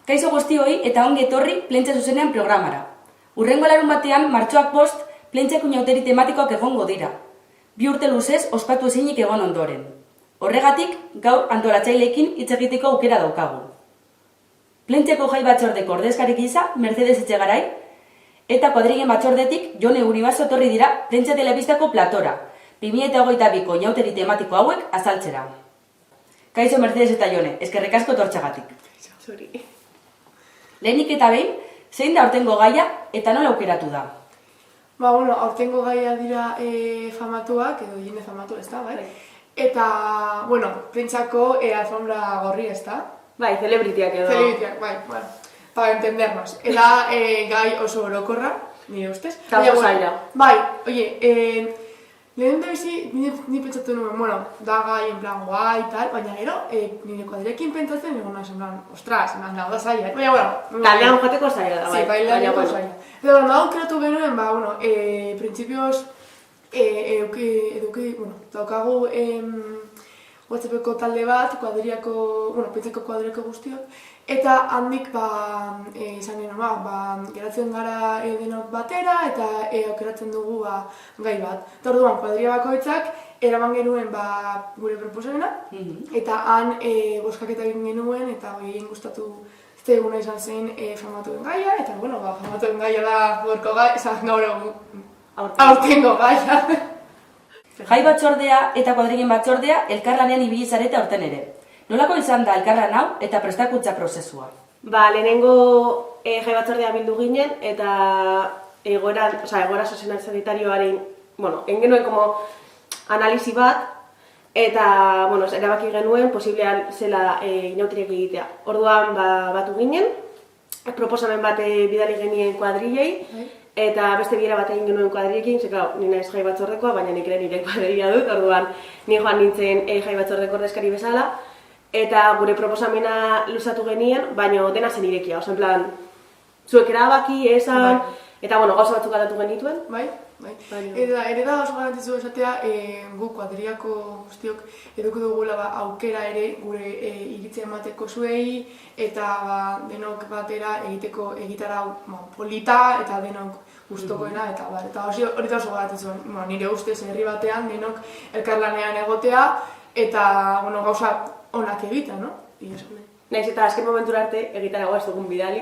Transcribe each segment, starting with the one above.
Kaixo guztioi eta ongi etorri Plentsa zuzenean programara. Hurrengo larun batean, martxoak 5, Plentsako inauteri tematikoak egongo dira. 2 urte luzez ospatu ezinik egon ondoren. Horregatik, gaur antolatzaileekin hitz egiteko aukera daukagu. Plentsako jai batzordeko ordezkari gisa Mercedes Etxegarai eta kuadrigen batzordetik Jone Uribaso etorri dira Plentsa telebistako platora, 2022ko inauteri tematiko hauek azaltzera. Kaixo Mercedes eta Jone, eskerrik asko etortxagatik. Zuri. Lehenik eta behin, zein da aurtengo gaia eta nola aukeratu da? Aurtengo gaia dira famatuak, edo jende famatu, ez da, bai? Eta, Plentsako alfombra gorri, ez da? Bai, celebritiak edo. Celebritiak, bai, para entendernos. Eta gai oso orokorra, nire ustez. Eta oso zaila. Bai, lehen da bizi, ni pentsatu nuen, da gai, en plan, guai, tal, baina gero, nire kuadrekin pentsatzen, egon nahi, en plan, ostras, nahi da zaila, Taldean jateko zaila da, bai. Sí, bailariko zaila. Eta nahi aukeratu genuen, printzipioz, daukagu WhatsAppeko talde bat, Plentsako kuadriako guztiok, eta handik, izan genuen, geratzen gara denok batera, eta aukeratzen dugu gai bat. Eta orduan, kuadria bakoitzak, eraman genuen gure proposamena, eta han bozkaketa egin genuen, eta egin gustatu zeguna izan zen famatuen gaia, eta famatuen gaia da gorko gai, gaur aurtengo gaia. Jai batzordea eta kuadrigen batzordea elkarlanean ibili zarete aurten ere. Nolako izan da elkarlan hau eta prestakuntza prozesua? Lehenengo jai batzordea bildu ginen, eta egoera sozial-sanitarioaren, egin genuen analisi bat, eta erabaki genuen posiblean zela inauteriak egitea. Orduan batu ginen, proposamen bat bidali genien kuadrilei, eta beste bilera bat egin genuen kuadriekin, ni naiz jai batzordekoa, baina nik ere nire kuadrilla dut, orduan ni joan nintzen jai batzordeko ordezkari bezala, eta gure proposamena luzatu genien, baina dena zen irekia, en plan, zuek erabaki, esan, eta gauza batzuk aldatu genituen. Bai. Eta ere da oso garantitzu esatea, gu kuadriako guztiok eduki dugula aukera ere gure iritzia emateko zuei, eta denok batera egiteko egitarau polita eta denok gustokoena, eta hori da oso garantitzu, nire ustez herri batean denok elkarlanean egotea, eta gauza onak egita, no? Naiz eta azken momentura arte egitaragoa ez dugun bidali,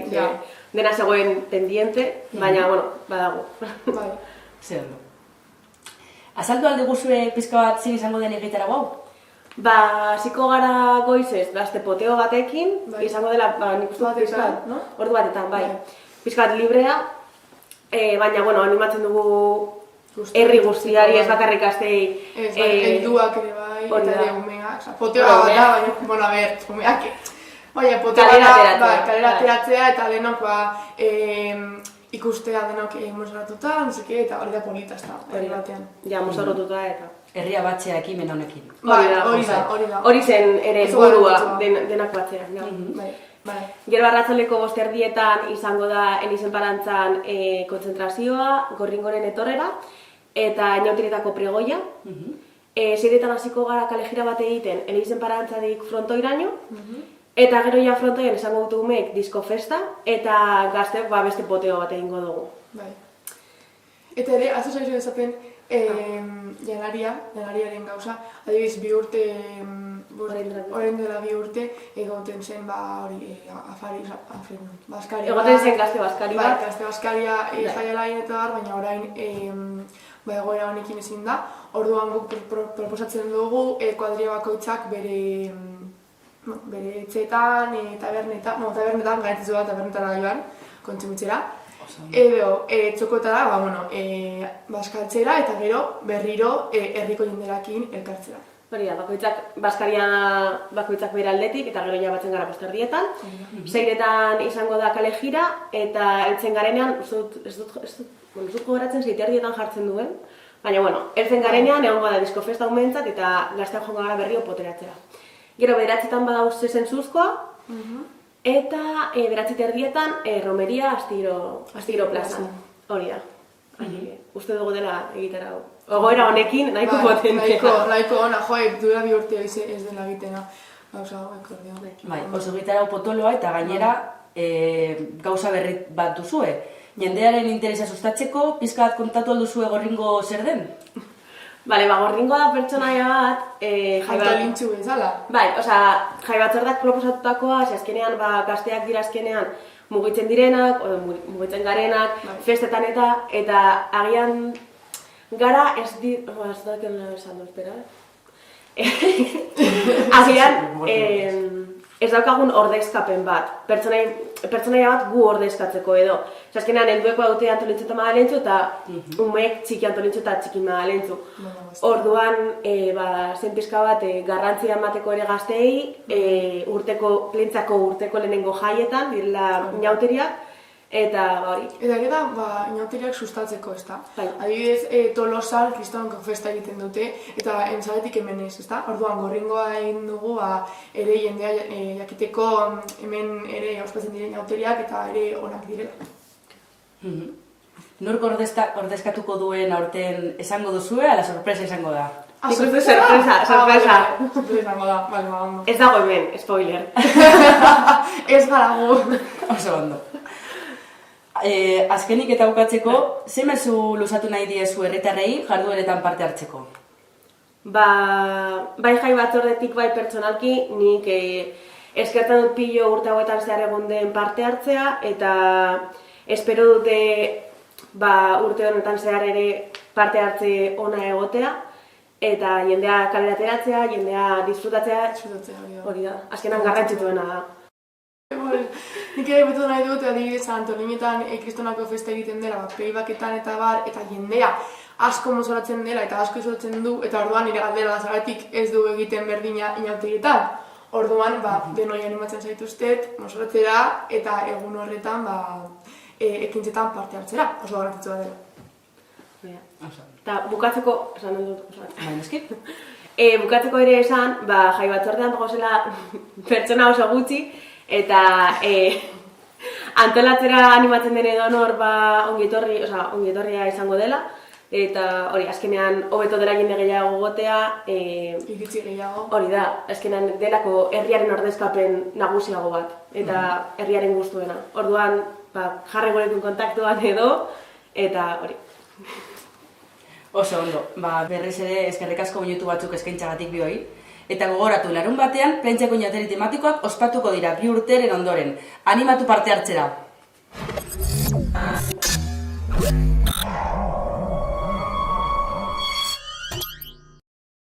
dena zegoen pendiente, baina, badago. Bai. Zer ondo. Azaldu alde guzue pizka bat zin izango den egitarago hau? Hasiko gara goizez, poteo batekin, izango dela, nik uste dut pizkat, ordu batetan, bai. Pizkat librea, baina, animatzen dugu herri guztiari, ez bakarrik astei... Helduak ere bai, eta ere umeak, poteoa bat da, baina, umeak... Baina, poteoa da, kalera ateratzea, eta denok, ikustea denok mozoratuta, eta hori da polita, ez da, herri batean. Ja, mozoratuta eta... Herria batzea ekimen honekin. Hori da. Hori zen ere burua denak batzea. Gero arratsaldeko 5:00 izango da Elizen Parantzan kontzentrazioa, Gorringoren etorrera, eta inauterietako pregoia. 6:00 hasiko gara kalejira bat egiten Elizen Parantzatik frontoiraino, eta gero ja frontoian izango dut umeek disko festa, eta gazteok beste poteo bat egingo dugu. Eta ere, azu zaizu ezaten janariaren gauza, adibidez 2 urte, orain dela 2 urte, egoten zen Baskaria. Egoten zen gazte Baskari bat. Gazte Baskaria jaialain eta baina orain egoera honekin ezin da. Orduan guk proposatzen dugu kuadria bakoitzak bere etxeetan, tabernetan, gaitzizu bat tabernetara joan, kontsumitzera. Edo, txokotara, baskaltzera eta gero berriro herriko jenderakin elkartzera. Hori da, bakoitzak bere aldetik eta gero ja batzen gara 5:00. 6:00 izango da kalejira eta heltzen garenean, ez dut gogoratzen 7:30 jartzen duen, baina, heltzen garenean egongo da disko festa umentzat eta gazteak joango gara berriro poteratzera. Gero 9:00 badauz zezen zuzkoa, eta 9:30 romeria astiro plazan. Hori da. Uste dugu dela egitarau. Ogoera honekin nahiko potentea. Nahiko ona, duela 2 urte ez dela egitena. Gauza, akordeon. Oso egitarau potoloa eta gainera gauza berri bat duzue. Jendearen interesa sustatzeko, pizka bat kontatu alduzue Gorringo zer den? Bale, Gorringo da pertsonaia bat, Antolintxu bezala. Bai, jai batzordak proposatutakoa, azkenean gazteak dira azkenean mugitzen direnak, mugitzen garenak, festetan eta agian gara agian ez daukagun ordezkapen bat, pertsonaia bat gu ordezkatzeko edo. Azkenean, heldueko daute Antolintxu eta Madalentxu eta umeek txiki Antolintxu eta txiki Madalentxu. Orduan, zen pizka bat garrantzia emateko ere gazteei, plentzako urteko lehenengo jaietan, direla inauteriak, eta hori. Eta ere da, inauteriak sustatzeko, ezta? Adibidez, Tolosan kristonko festa egiten dute, eta entzabetik hemen ez, ezta? Orduan, Gorringoa egin dugu, ere jendea jakiteko hemen ere ospatzen diren inauteriak eta ere onak direla. Nork ordezkatuko duen aurten esango duzue, ala sorpresa izango da? Sorpresa! Sorpresa izango da, ondo. Ez dago hemen, spoiler. Ez garago. Oso ondo. Azkenik eta bukatzeko, ze mezu luzatu nahi diezu herritarrei jardueretan parte hartzeko? Bai jai batzordetik bai pertsonalki, nik eskertzen dut pilo urte hauetan zehar egon den parte hartzea, eta espero dute urte honetan zehar ere parte hartze ona egotea, eta jendea kalera ateratzea, jendea disfrutatzea, hori da, azkenan garrantzituena da. Nik ere betu nahi dut, adibidez, Antolinetan kristonako festa egiten dela, playbaketan eta bar, eta jendea asko mozoratzen dela eta asko izoratzen du, eta orduan nire galdera zagatik ez du egiten berdina inauterietan. Orduan, denoi animatzen zaituztet, mozoratzera, eta egun horretan, ekintzetan parte hartzera, oso garrantzitsua dela. Eta bukatzeko, bukatzeko ere esan, jai batzordean gozela pertsona oso gutxi, eta antolatzera animatzen den edonor ongietorria izango dela, eta hori, azkenean hobeto dela jende gehiago gotea, iritzi gehiago. Hori da, azkenean delako herriaren ordezkapen nagusiago bat, eta herriaren gustuena. Orduan, jarri gurekin kontaktuan edo, eta hori. Oso ondo, berriz ere eskerrik asko minutu batzuk eskaintzagatik bioi. Eta gogoratu, larun batean, plentzako inateri tematikoak ospatuko dira 2 urteren ondoren. Animatu parte hartzera!